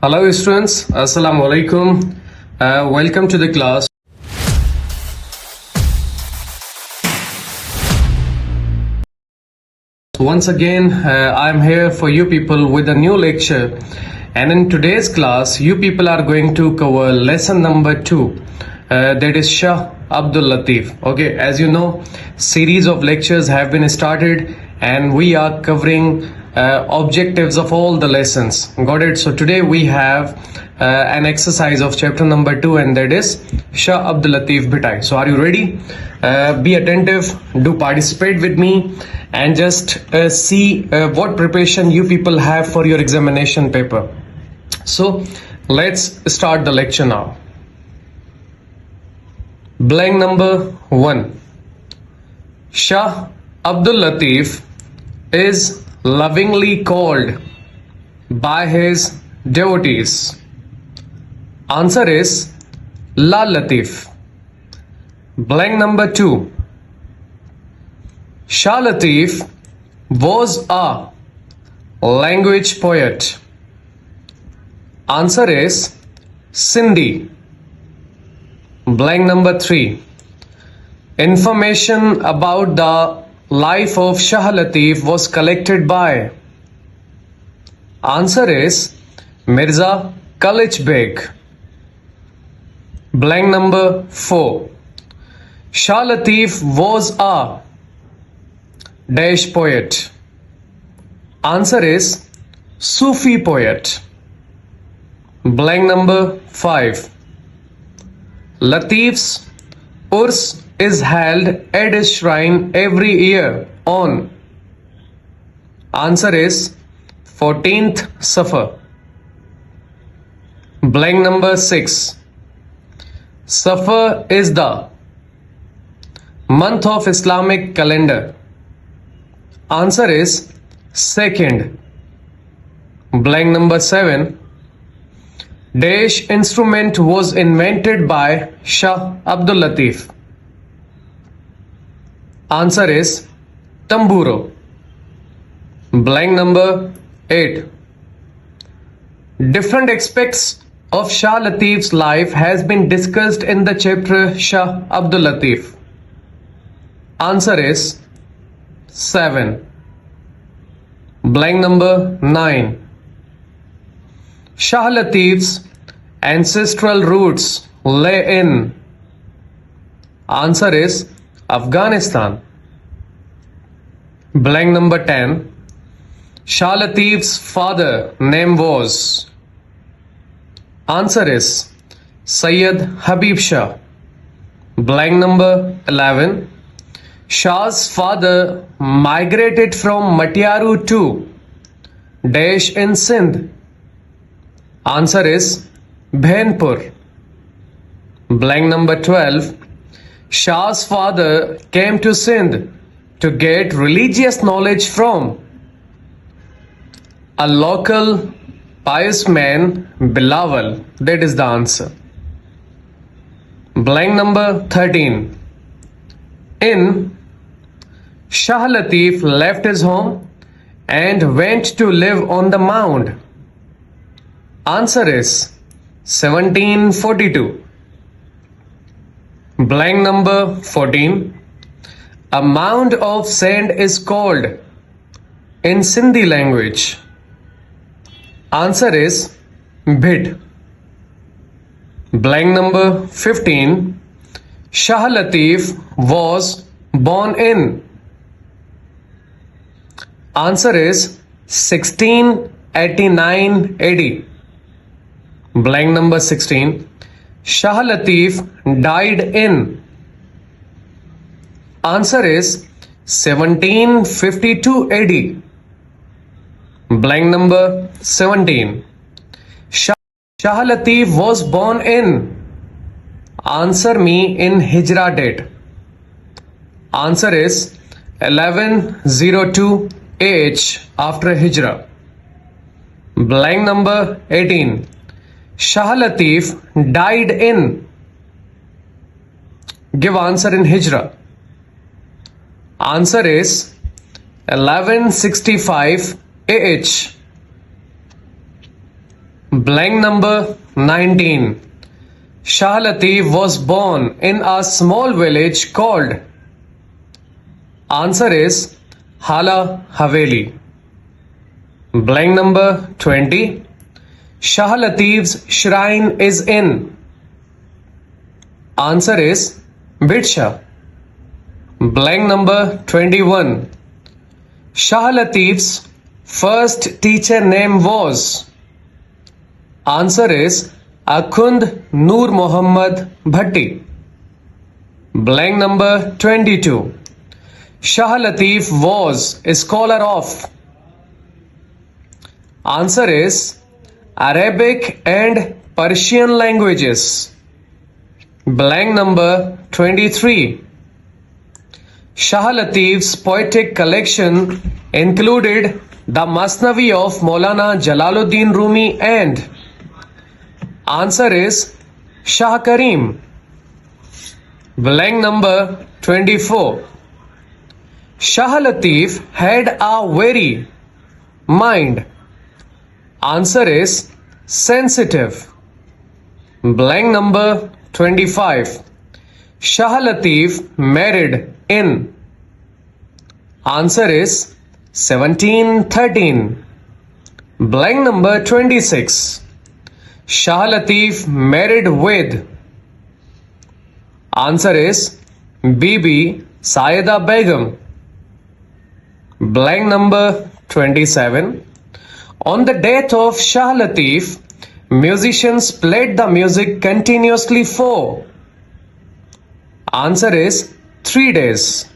Hello students, Assalamu alaikum. Welcome to the class. Once again, I'm here for you people with a new lecture, and in today's class, you people are going to cover lesson number 2. That is Shah Abdul Latif. Okay, as you know, series of lectures have been started, and we are covering objectives of all the lessons. Got it? So today we have an exercise of chapter number 2, and that is Shah Abdul Latif Bhitai. So are you ready? Be attentive, do participate with me, and just see what preparation you people have for your examination paper. So let's start the lecture now. Blank number 1. Shah Abdul Latif is lovingly called by his devotees. Answer is La Latif. Blank number 2. Shah Latif was a language poet. Answer is Sindhi. Blank number 3. Information about the life of Shah Latif was collected by. Answer is Mirza Khalid Beg. Blank number 4. Shah Latif was a dash poet. Answer is Sufi poet. Blank number 5. Latif's Urs is held at his shrine every year on. Answer is 14th Safar. Blank number 6. Safar is the month of Islamic calendar. Answer is 2nd. Blank number 7. Dash instrument was invented by Shah Abdul Latif. Answer is tamburo. Blank number 8. Different aspects of Shah Latif's life has been discussed in the chapter Shah Abdul Latif. Answer is 7. Blank number 9. Shah Latif's ancestral roots lay in. Answer is Afghanistan. Blank number 10. Shah Latif's father name was. Answer is Sayyid Habib Shah. Blank number 11. Shah's father migrated from Matiaru to Dash in Sindh. Answer is Bhainpur. Blank number 12. Shah's father came to Sindh to get religious knowledge from a local pious man, Bilawal. That is the answer. Blank number 13. In Shah Latif left his home and went to live on the mound. Answer is 1742. Blank number 14. A mound of sand is called in Sindhi language. Answer is Bhid. Blank number 15. Shah Latif was born in. Answer is 1689 AD. Blank number 16. Shah Latif died in. Answer is 1752 AD. Blank number 17. Shah Latif was born in. Answer me in Hijra date. Answer is 1102 AH after Hijra. Blank number 18. Shah Latif died in. Give answer in Hijra. Answer is 1165 AH. Blank number 19. Shah Latif was born in a small village called. Answer is Hala Haveli. Blank number 20. Shah Latif's shrine is in. Answer is Bitsha. Blank number 21. Shah Latif's first teacher name was. Answer is Akhund Noor Muhammad Bhatti. Blank number 22. Shah Latif was a scholar of. Answer is Arabic and Persian languages. Blank number 23. Shah Latif's poetic collection included the Masnavi of Maulana Jalaluddin Rumi and. Answer is Shah Karim. Blank number 24. Shah Latif had a very mind. Answer is sensitive. Blank number 25. Shah Latif married in. Answer is 1713. Blank number 26. Shah Latif married with. Answer is Bibi Sayeda Begum. Blank number 27. On the death of Shah Latif, musicians played the music continuously for. Answer is 3 days.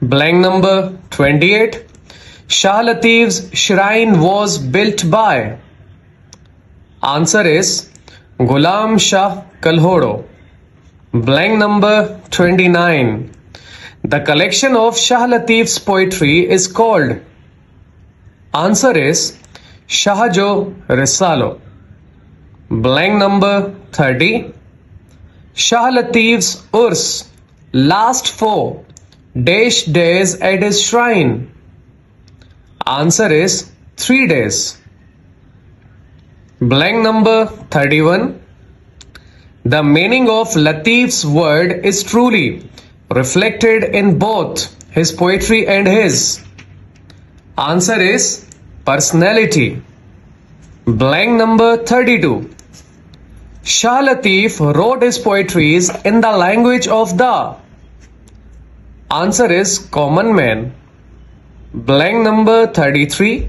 Blank number 28. Shah Latif's shrine was built by. Answer is Ghulam Shah Kalhodo. Blank number 29. The collection of Shah Latif's poetry is called. Answer is Shahjo Risalo. Blank number 30. Shah Latif's Urs last for dash days at his shrine. Answer is 3 days. Blank number 31. The meaning of Latif's word is truly reflected in both his poetry and his. Answer is personality. Blank number 32. Shah Latif wrote his poetries in the language of the. Answer is common man. Blank number 33.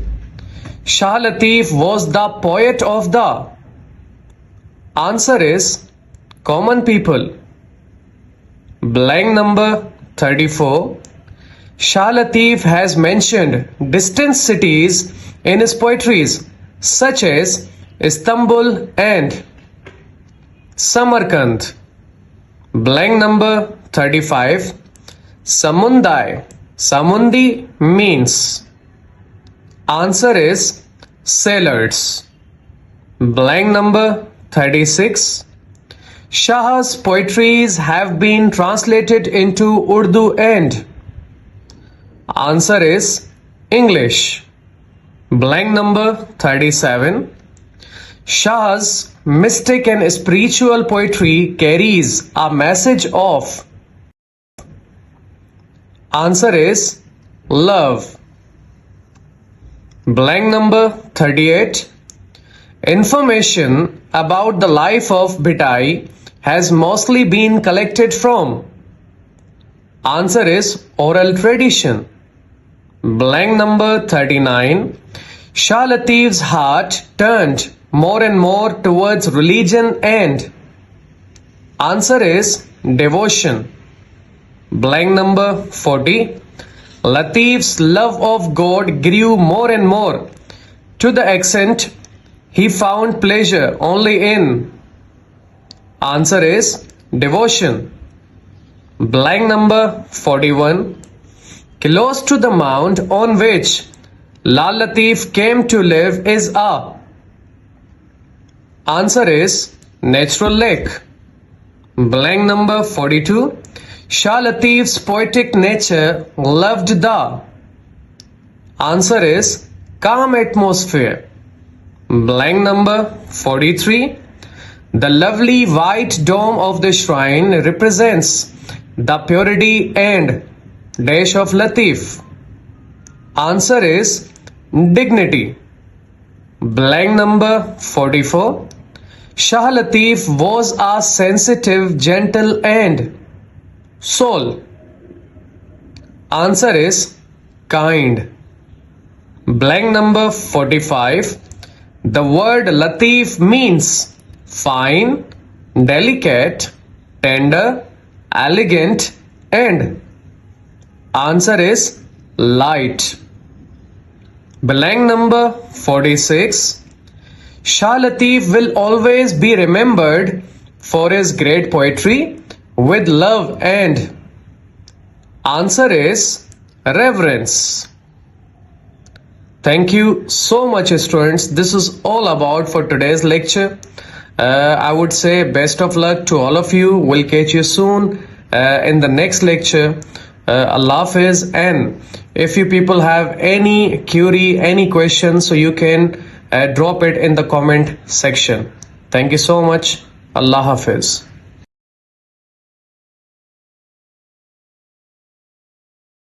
Shah Latif was the poet of the. Answer is common people. Blank number 34. Shah Latif has mentioned distant cities in his poetries such as Istanbul and Samarkand. Blank number 35. Samundai. Samundi means. Answer is sailors. Blank number 36. Shah's poetries have been translated into Urdu and. Answer is English. Blank number 37. Shah's mystic and spiritual poetry carries a message of. Answer is love. Blank number 38. Information about the life of Bhitai has mostly been collected from. Answer is oral tradition. Blank number 39. Shah Latif's heart turned more and more towards religion and. Answer is devotion. Blank number 40. Latif's love of God grew more and more to the extent he found pleasure only in. Answer is devotion. Blank number 41. Close to the mount on which Lal Latif came to live is a. Answer is natural lake. Blank number 42. Shah Latif's poetic nature loved the. Answer is calm atmosphere. Blank number 43. The lovely white dome of the shrine represents the purity and dash of Latif. Answer is dignity. Blank number 44. Shah Latif was a sensitive, gentle and soul. Answer is kind. Blank number 45. The word Latif means fine, delicate, tender, elegant and answer is light. Blank number 46. Shah Latif will always be remembered for his great poetry with love and answer is reverence. Thank you so much, students. This is all about for today's lecture. I would say best of luck to all of you. We'll catch you soon in the next lecture. Allah Hafiz. And if you people have any query, any questions, so you can drop it in the comment section. Thank you so much. Allah Hafiz.